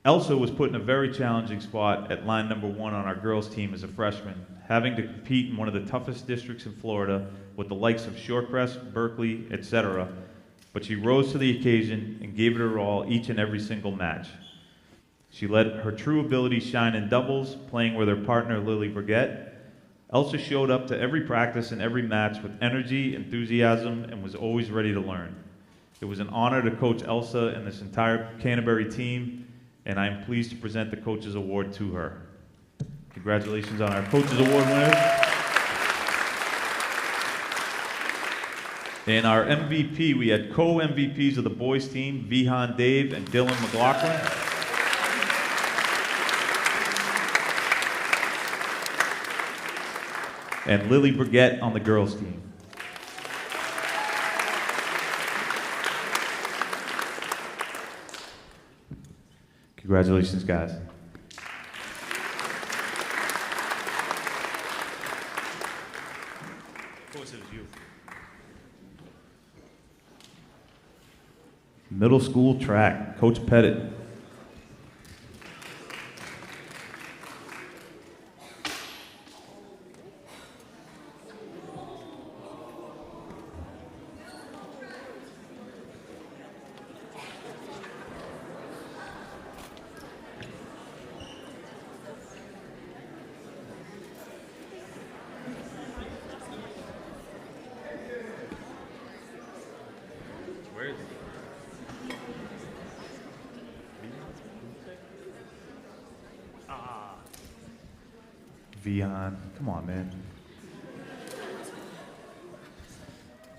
Elsa was put in a very challenging spot at line number 1 on our girls team as a freshman, having to compete in one of the toughest districts in Florida with the likes of Shorecrest, Berkeley, etc. But she rose to the occasion and gave it her all each and every single match. She let her true ability shine in doubles, playing with her partner Lily Burgett. Elsa showed up to every practice and every match with energy, enthusiasm, and was always ready to learn. It was an honor to coach Elsa and this entire Canterbury team, and I am pleased to present the Coaches Award to her. Congratulations on our Coaches Award winners. And our MVP, we had co-MVPs of the boys team, Vihan Dave and Dylan McLaughlin. And Lily Burgett on the girls team. Congratulations, guys. Of course it was you. Middle school track, Coach Pettit. Where is he? Vion, come on, man.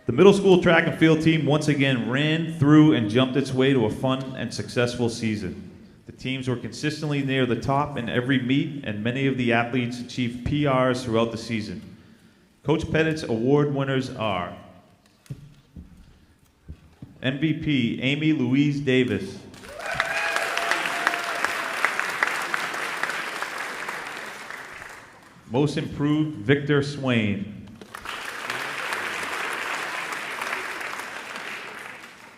The middle school track and field team once again ran through and jumped its way to a fun and successful season. The teams were consistently near the top in every meet, and many of the athletes achieved PRs throughout the season. Coach Pettit's award winners are MVP Amy Louise Davis, Most Improved Victor Swain,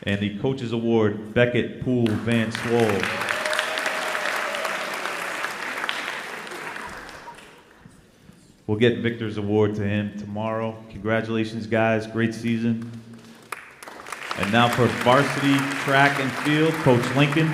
and the Coaches Award Beckett Poole Van Swole. We'll get Victor's award to him tomorrow. Congratulations, guys. Great season. And now for varsity track and field, Coach Lincoln.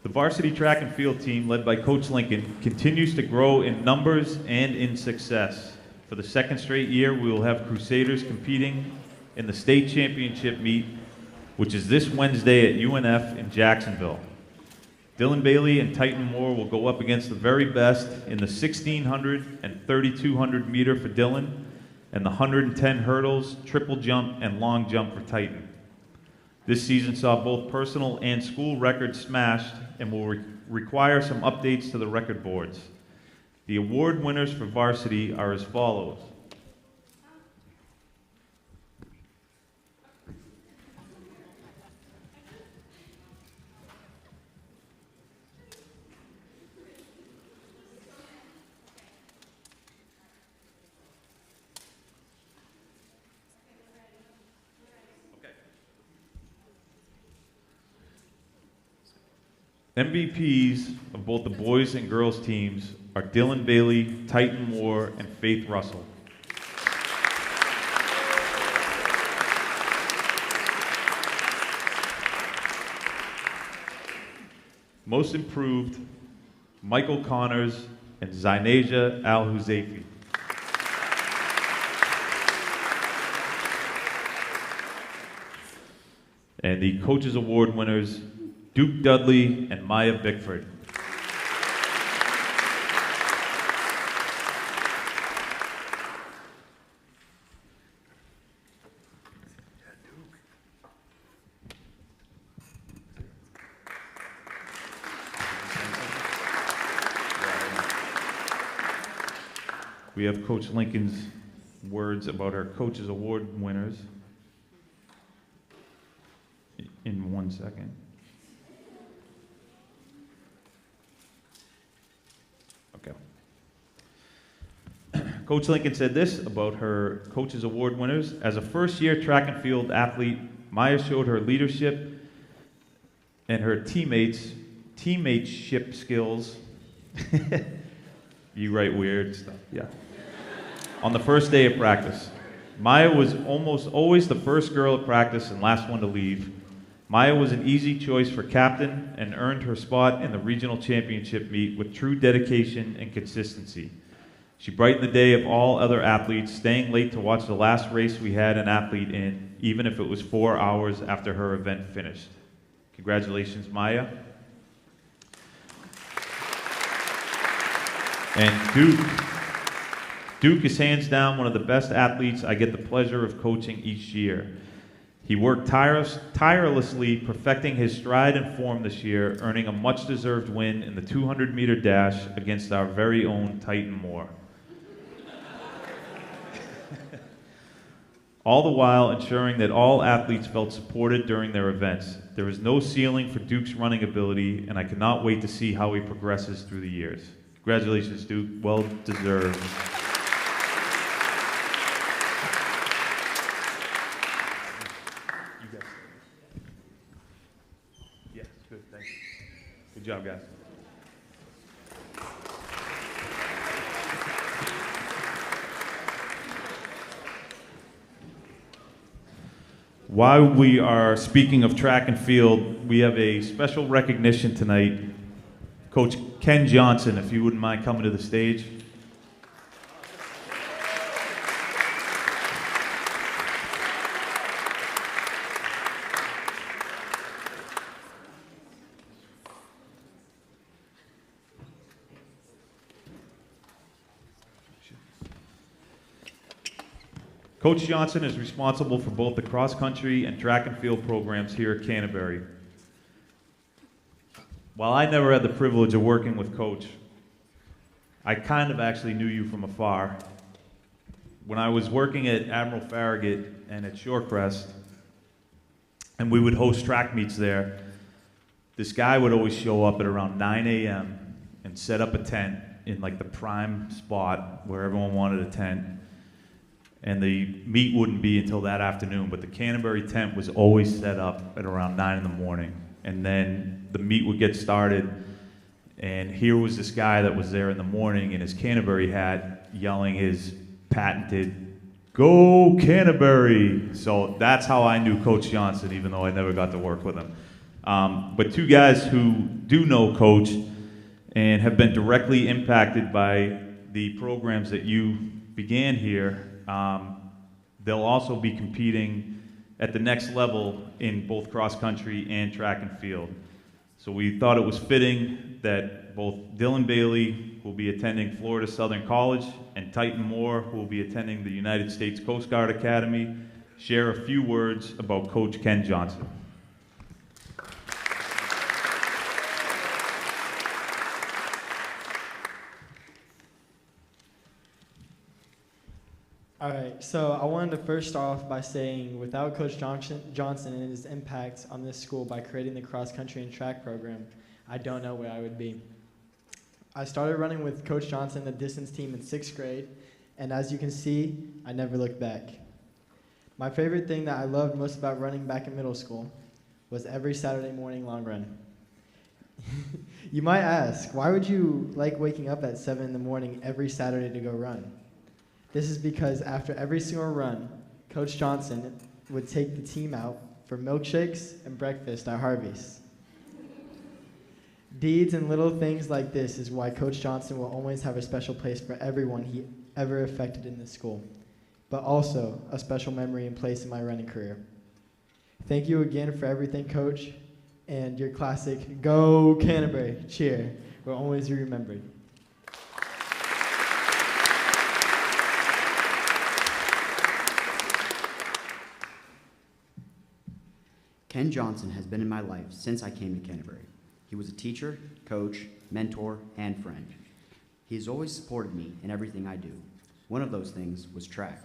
The varsity track and field team, led by Coach Lincoln, continues to grow in numbers and in success. For the second straight year, we will have Crusaders competing in the state championship meet, which is this Wednesday at UNF in Jacksonville. Dylan Bailey and Titan Moore will go up against the very best in the 1,600 and 3,200 meter for Dylan, and the 110 hurdles, triple jump, and long jump for Titan. This season saw both personal and school records smashed and will require some updates to the record boards. The award winners for varsity are as follows. MVPs of both the boys and girls teams are Dylan Bailey, Titan Moore, and Faith Russell. Most Improved, Michael Connors and Zainaja Al-Huzaifi. And the Coaches Award winners, Duke Dudley and Maya Bickford. We have Coach Lincoln's words about our Coaches Award winners in 1 second. Coach Lincoln said this about her Coaches Award winners. As a first-year track and field athlete, Maya showed her leadership and her teammateship skills. You write weird stuff, yeah. On the first day of practice. Maya was almost always the first girl at practice and last one to leave. Maya was an easy choice for captain and earned her spot in the regional championship meet with true dedication and consistency. She brightened the day of all other athletes, staying late to watch the last race we had an athlete in, even if it was 4 hours after her event finished. Congratulations, Maya. And Duke. Duke is hands down one of the best athletes I get the pleasure of coaching each year. He worked tirelessly, perfecting his stride and form this year, earning a much-deserved win in the 200-meter dash against our very own Titan Moore. All the while ensuring that all athletes felt supported during their events. There is no ceiling for Duke's running ability, and I cannot wait to see how he progresses through the years. Congratulations, Duke. Well deserved. Yes, good, thanks. Good job, guys. While we are speaking of track and field, we have a special recognition tonight. Coach Ken Johnson, if you wouldn't mind coming to the stage. Coach Johnson is responsible for both the cross-country and track and field programs here at Canterbury. While I never had the privilege of working with Coach, I kind of actually knew you from afar. When I was working at Admiral Farragut and at Shorecrest, and we would host track meets there, this guy would always show up at around 9 a.m. and set up a tent in like the prime spot where everyone wanted a tent. And the meet wouldn't be until that afternoon, but the Canterbury tent was always set up at around 9 in the morning. And then the meet would get started, and here was this guy that was there in the morning in his Canterbury hat yelling his patented, "Go Canterbury!" So that's how I knew Coach Johnson, even though I never got to work with him. But two guys who do know Coach and have been directly impacted by the programs that you began here, they'll also be competing at the next level in both cross country and track and field. So we thought it was fitting that both Dylan Bailey, who will be attending Florida Southern College, and Titan Moore, who will be attending the United States Coast Guard Academy, share a few words about Coach Ken Johnson. All right, so I wanted to first start off by saying without Coach Johnson and his impact on this school by creating the cross country and track program, I don't know where I would be. I started running with Coach Johnson, the distance team, in 6th grade, and as you can see, I never looked back. My favorite thing that I loved most about running back in middle school was every Saturday morning long run. You might ask, why would you like waking up at 7 in the morning every Saturday to go run? This is because after every single run, Coach Johnson would take the team out for milkshakes and breakfast at Harvey's. Deeds and little things like this is why Coach Johnson will always have a special place for everyone he ever affected in this school, but also a special memory and place in my running career. Thank you again for everything, Coach, and your classic "Go Canterbury" cheer will always be remembered. Ken Johnson has been in my life since I came to Canterbury. He was a teacher, coach, mentor, and friend. He has always supported me in everything I do. One of those things was track.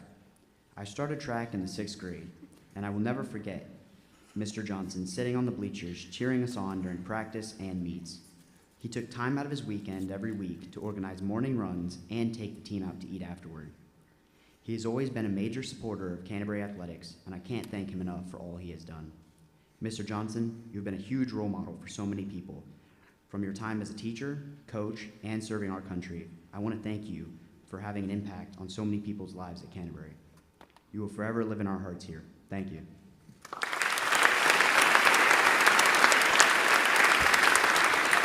I started track in the 6th grade, and I will never forget Mr. Johnson sitting on the bleachers cheering us on during practice and meets. He took time out of his weekend every week to organize morning runs and take the team out to eat afterward. He has always been a major supporter of Canterbury athletics, and I can't thank him enough for all he has done. Mr. Johnson, you've been a huge role model for so many people. From your time as a teacher, coach, and serving our country, I want to thank you for having an impact on so many people's lives at Canterbury. You will forever live in our hearts here. Thank you.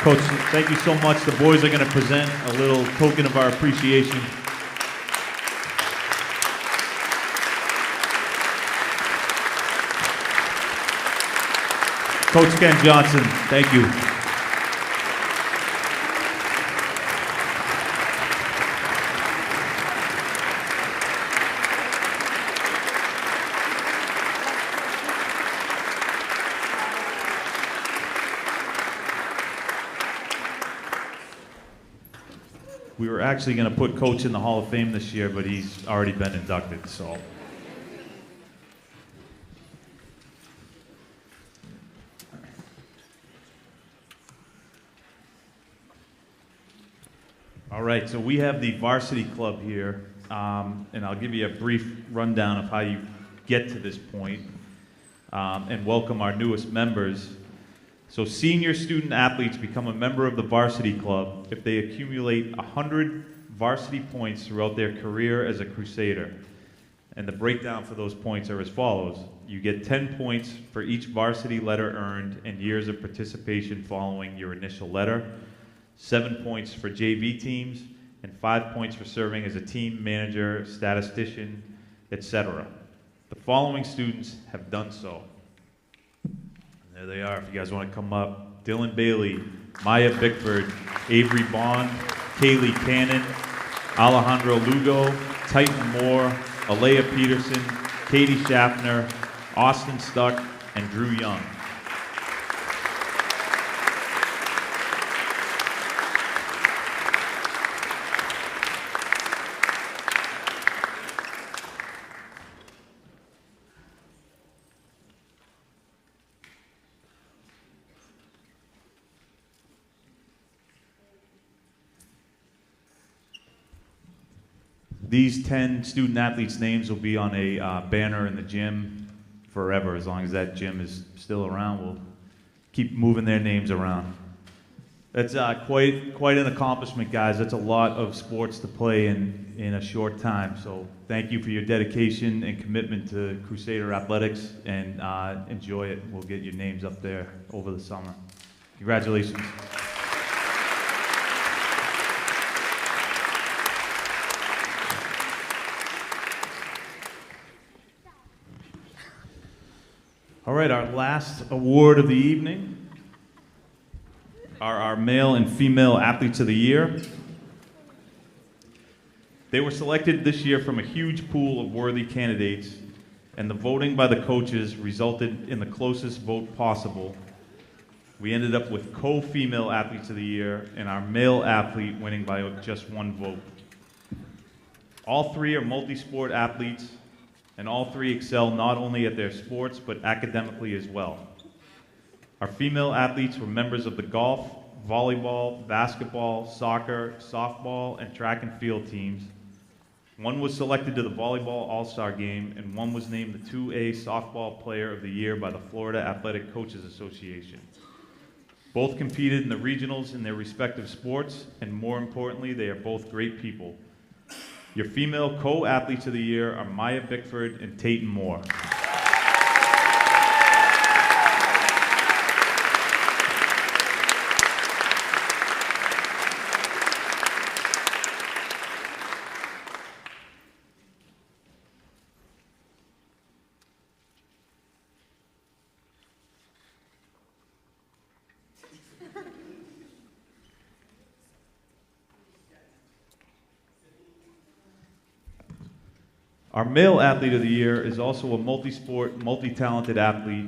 Coach, thank you so much. The boys are going to present a little token of our appreciation. Coach Ken Johnson, thank you. We were actually going to put Coach in the Hall of Fame this year, but he's already been inducted, so. All right, so we have the varsity club here, and I'll give you a brief rundown of how you get to this point, and welcome our newest members. So senior student athletes become a member of the varsity club if they accumulate 100 varsity points throughout their career as a Crusader. And the breakdown for those points are as follows. You get 10 points for each varsity letter earned and years of participation following your initial letter, 7 points for JV teams, and 5 points for serving as a team manager, statistician, etc. The following students have done so. There they are, if you guys want to come up. Dylan Bailey, Maya Bickford, Avery Bond, Kaylee Cannon, Alejandro Lugo, Titan Moore, Alea Peterson, Katie Schaffner, Austin Stuck, and Drew Young. These 10 student athletes' names will be on a banner in the gym forever. As long as that gym is still around, we'll keep moving their names around. That's quite an accomplishment, guys. That's a lot of sports to play in a short time. So thank you for your dedication and commitment to Crusader athletics, and enjoy it. We'll get your names up there over the summer. Congratulations. All right, our last award of the evening are our male and female athletes of the year. They were selected this year from a huge pool of worthy candidates, and the voting by the coaches resulted in the closest vote possible. We ended up with co-female athletes of the year and our male athlete winning by just one vote. All three are multi-sport athletes, and all three excel not only at their sports, but academically as well. Our female athletes were members of the golf, volleyball, basketball, soccer, softball, and track and field teams. One was selected to the Volleyball All-Star Game, and one was named the 2A Softball Player of the Year by the Florida Athletic Coaches Association. Both competed in the regionals in their respective sports, and more importantly, they are both great people. Your female co-athletes of the year are Maya Bickford and Tatum Moore. Our male athlete of the year is also a multi-sport, multi-talented athlete,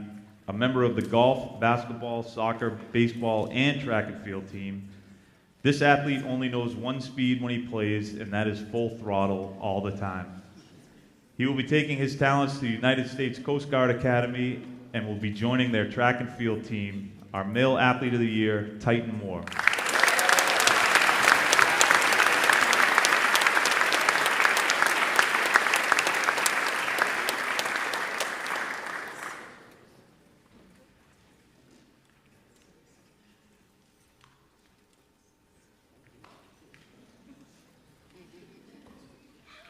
a member of the golf, basketball, soccer, baseball, and track and field team. This athlete only knows one speed when he plays, and that is full throttle all the time. He will be taking his talents to the United States Coast Guard Academy and will be joining their track and field team. Our male athlete of the year, Titan Moore.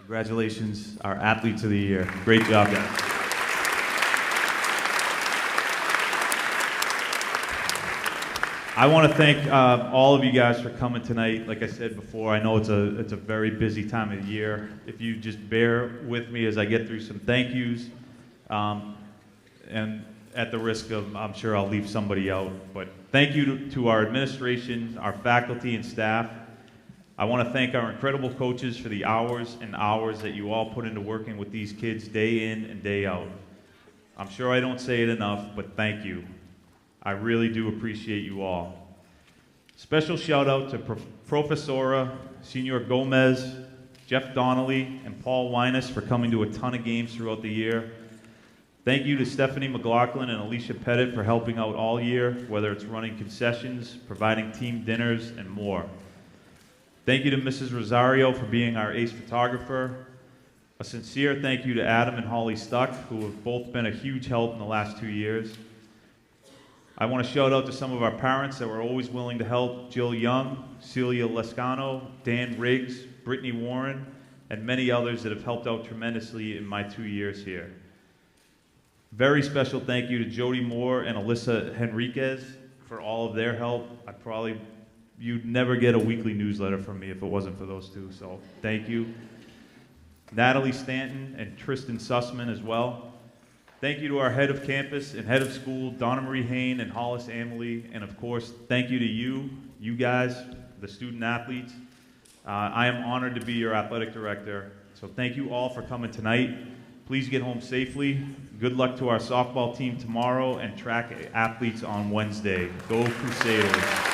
Congratulations, our athletes of the year. Great job, guys. I want to thank all of you guys for coming tonight. Like I said before, I know it's a very busy time of the year. If you just bear with me as I get through some thank yous, and at the risk of, I'm sure I'll leave somebody out, but thank you to our administration, our faculty and staff. I want to thank our incredible coaches for the hours and hours that you all put into working with these kids day in and day out. I'm sure I don't say it enough, but thank you. I really do appreciate you all. Special shout out to Professora, Senor Gomez, Jeff Donnelly, and Paul Winus for coming to a ton of games throughout the year. Thank you to Stephanie McLaughlin and Alicia Pettit for helping out all year, whether it's running concessions, providing team dinners, and more. Thank you to Mrs. Rosario for being our ace photographer. A sincere thank you to Adam and Holly Stuck, who have both been a huge help in the last 2 years. I want to shout out to some of our parents that were always willing to help: Jill Young, Celia Lescano, Dan Riggs, Brittany Warren, and many others that have helped out tremendously in my 2 years here. Very special thank you to Jody Moore and Alyssa Henriquez for all of their help. You'd never get a weekly newsletter from me if it wasn't for those two, so thank you. Natalie Stanton and Tristan Sussman as well. Thank you to our head of campus and head of school, Donna Marie Hain and Hollis Amelie, and of course, thank you to you guys, the student athletes. I am honored to be your athletic director, so thank you all for coming tonight. Please get home safely. Good luck to our softball team tomorrow and track athletes on Wednesday. Go Crusaders.